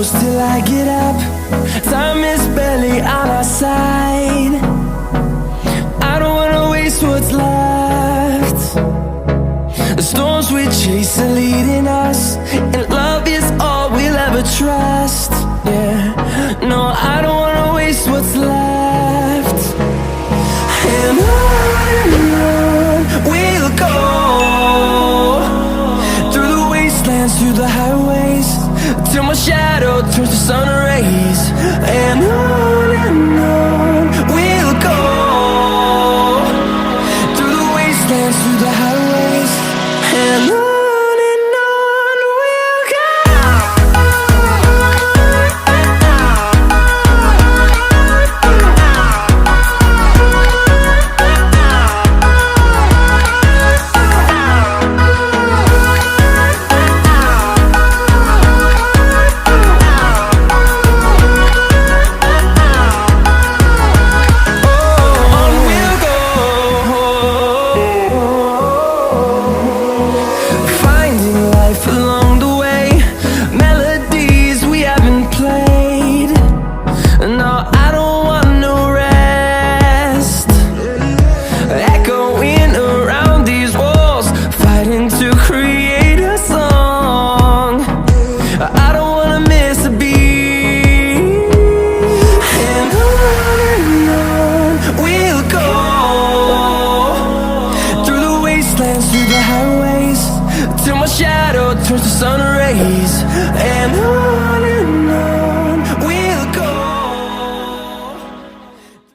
close till I get up. Time is barely on our side. I don't wanna waste what's left. The storms we chase are leading us, and love is all we'll ever trust. Yeah, no, I don't wanna waste what's left. And on we'll go, through the wastelands, through the highways, till my shadow turns to sun rays. And on we'll go, through the wastelands, through the highways, and on we'll go. Through the highways, till my shadow turns to sun rays. And on